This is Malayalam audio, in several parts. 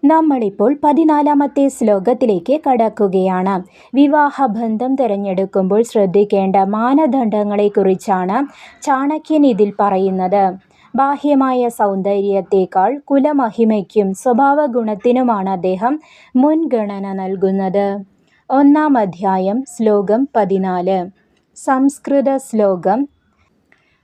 നമ്മളിപ്പോൾ 14-ാമത്തെ ശ്ലോകത്തിലേക്ക് കടക്കുകയാണ്. വിവാഹബന്ധം തിരഞ്ഞെടുക്കുമ്പോൾ ശ്രദ്ധിക്കേണ്ട മാനദണ്ഡങ്ങളെക്കുറിച്ചാണ് ചാണക്യൻ ഇതിൽ പറയുന്നത്. ബാഹ്യമായ സൗന്ദര്യത്തേക്കാൾ കുലമഹിമയ്ക്കും സ്വഭാവഗുണത്തിനുമാണ് അദ്ദേഹം മുൻഗണന നൽകുന്നത്. 1-ാം അധ്യായം ശ്ലോകം 14. സംസ്കൃത ശ്ലോകം.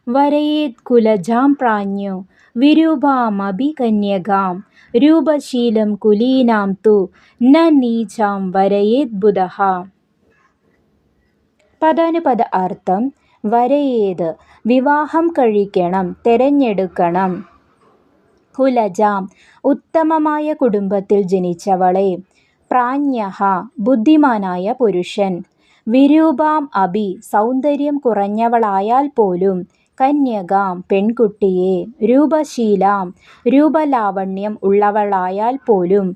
വരയേത് കുലജാം പ്രാജ്ഞോ വിരൂപാമഭി കന്യകാം രൂപശീലം കുലീനാം തു ന നീചാം വരയേത് ബുധഃ. പദാനുപദ അർത്ഥം. വരയേത് വിവാഹം കഴിക്കണം, തെരഞ്ഞെടുക്കണം. കുലജാം ഉത്തമമായ കുടുംബത്തിൽ ജനിച്ചവളെ. പ്രാജ്ഞഃ ബുദ്ധിമാനായ പുരുഷൻ. വിരൂപാം അഭി സൗന്ദര്യം കുറഞ്ഞവളായാൽ പോലും. കന്യകാം പെൺകുട്ടിയെ. രൂപശീലാം രൂപലാവണ്യം ഉള്ളവളായാൽ പോലും.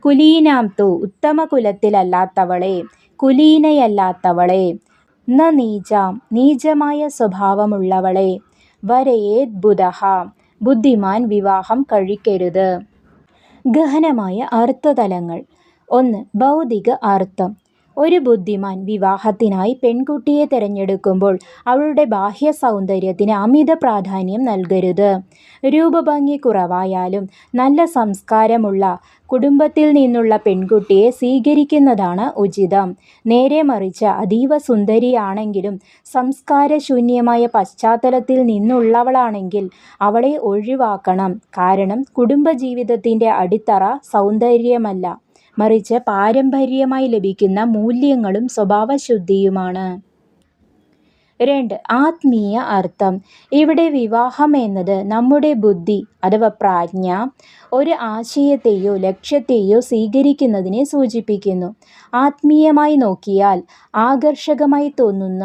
കുലീനാം തു ഉത്തമ കുലത്തിലല്ലാത്തവളെ, കുലീനയല്ലാത്തവളെ. ന നീചാം നീചമായ സ്വഭാവമുള്ളവളെ. വരയേത് ബുധഃ ബുദ്ധിമാൻ വിവാഹം കഴിക്കരുത്. ഗഹനമായ അർത്ഥതലങ്ങൾ. 1. ഭൗതിക അർത്ഥം. ഒരു ബുദ്ധിമാൻ വിവാഹത്തിനായി പെൺകുട്ടിയെ തിരഞ്ഞെടുക്കുമ്പോൾ അവളുടെ ബാഹ്യ സൗന്ദര്യത്തിന് അമിത പ്രാധാന്യം നൽകരുത്. രൂപഭംഗി കുറവായാലും നല്ല സംസ്കാരമുള്ള കുടുംബത്തിൽ നിന്നുള്ള പെൺകുട്ടിയെ സ്വീകരിക്കുന്നതാണ് ഉചിതം. നേരെ മറിച്ച് അതീവ സുന്ദരിയാണെങ്കിലും സംസ്കാരശൂന്യമായ പശ്ചാത്തലത്തിൽ നിന്നുള്ളവളാണെങ്കിൽ അവളെ ഒഴിവാക്കണം. കാരണം കുടുംബജീവിതത്തിൻ്റെ അടിത്തറ സൗന്ദര്യമല്ല, മറിച്ച് പാരമ്പര്യമായി ലഭിക്കുന്ന മൂല്യങ്ങളും സ്വഭാവശുദ്ധിയുമാണ്. 2. ആത്മീയ അർത്ഥം. ഇവിടെ വിവാഹം എന്നത് നമ്മുടെ ബുദ്ധി അഥവാ പ്രാജ്ഞ ഒരു ആശയത്തെയോ ലക്ഷ്യത്തെയോ സ്വീകരിക്കുന്നതിനെ സൂചിപ്പിക്കുന്നു. ആത്മീയമായി നോക്കിയാൽ ആകർഷകമായി തോന്നുന്ന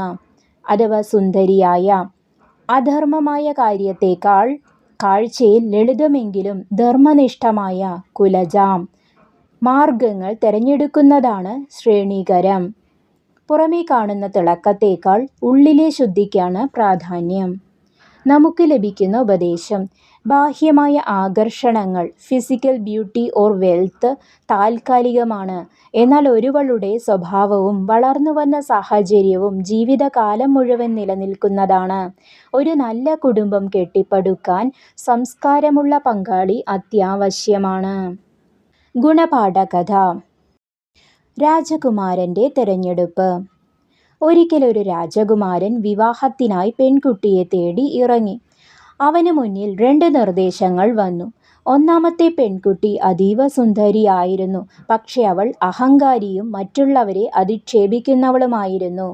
അഥവാ സുന്ദരിയായ അധർമ്മമായ കാര്യത്തേക്കാൾ കാഴ്ചയിൽ ലളിതമെങ്കിലും ധർമ്മനിഷ്ഠമായ കുലജാം മാർഗങ്ങൾ തിരഞ്ഞെടുക്കുന്നതാണ് ശ്രേണീകരം. പുറമേ കാണുന്ന തിളക്കത്തേക്കാൾ ഉള്ളിലെ ശുദ്ധിക്കാണ് പ്രാധാന്യം. നമുക്ക് ലഭിക്കുന്ന ഉപദേശം. ബാഹ്യമായ ആകർഷണങ്ങൾ ഫിസിക്കൽ ബ്യൂട്ടി ഓർ വെൽത്ത് താൽക്കാലികമാണ്. എന്നാൽ ഒരുവളുടെ സ്വഭാവവും വളർന്നു വന്ന സാഹചര്യവും ജീവിതകാലം മുഴുവൻ നിലനിൽക്കുന്നതാണ്. ഒരു നല്ല കുടുംബം കെട്ടിപ്പടുക്കാൻ സംസ്കാരമുള്ള പങ്കാളി അത്യാവശ്യമാണ്. ഗുണപാഠകഥ. രാജകുമാരൻ്റെ തിരഞ്ഞെടുപ്പ്. ഒരിക്കലൊരു രാജകുമാരൻ വിവാഹത്തിനായി പെൺകുട്ടിയെ തേടി ഇറങ്ങി. അവന് മുന്നിൽ 2 നിർദ്ദേശങ്ങൾ വന്നു. ഒന്നാമത്തെ പെൺകുട്ടി അതീവ സുന്ദരിയായിരുന്നു, പക്ഷെ അവൾ അഹങ്കാരിയും മറ്റുള്ളവരെ അധിക്ഷേപിക്കുന്നവളുമായിരുന്നു.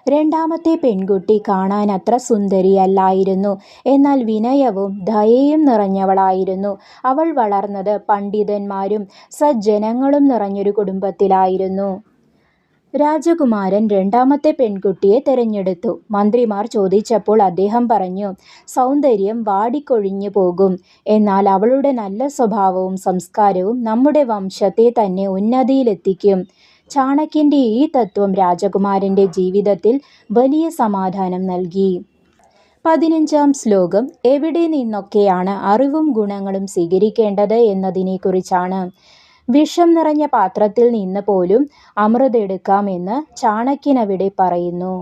രണ്ടാമത്തെ പെൺകുട്ടി കാണാൻ അത്ര സുന്ദരിയല്ലായിരുന്നു, എന്നാൽ വിനയവും ദയയും നിറഞ്ഞവളായിരുന്നു. അവൾ വളർന്നത് പണ്ഡിതന്മാരും സജ്ജനങ്ങളും നിറഞ്ഞൊരു കുടുംബത്തിലായിരുന്നു. രാജകുമാരൻ രണ്ടാമത്തെ പെൺകുട്ടിയെ തിരഞ്ഞെടുത്തു. മന്ത്രിമാർ ചോദിച്ചപ്പോൾ അദ്ദേഹം പറഞ്ഞു, സൗന്ദര്യം വാടിക്കൊഴിഞ്ഞു പോകും, എന്നാൽ അവളുടെ നല്ല സ്വഭാവവും സംസ്കാരവും നമ്മുടെ വംശത്തെ തന്നെ ഉന്നതിയിലെത്തിക്കും. ചാണക്യൻ്റെ ഈ തത്വം രാജകുമാരൻ്റെ ജീവിതത്തിൽ വലിയ സമാധാനം നൽകി. 15-ാം ശ്ലോകം. എവിടെ നിന്നൊക്കെയാണ് അറിവും ഗുണങ്ങളും സ്വീകരിക്കേണ്ടത് എന്നതിനെക്കുറിച്ചാണ്. വിഷം നിറഞ്ഞ പാത്രത്തിൽ നിന്ന് പോലും അമൃതെടുക്കാമെന്ന് ചാണക്യൻ അവിടെ പറയുന്നു.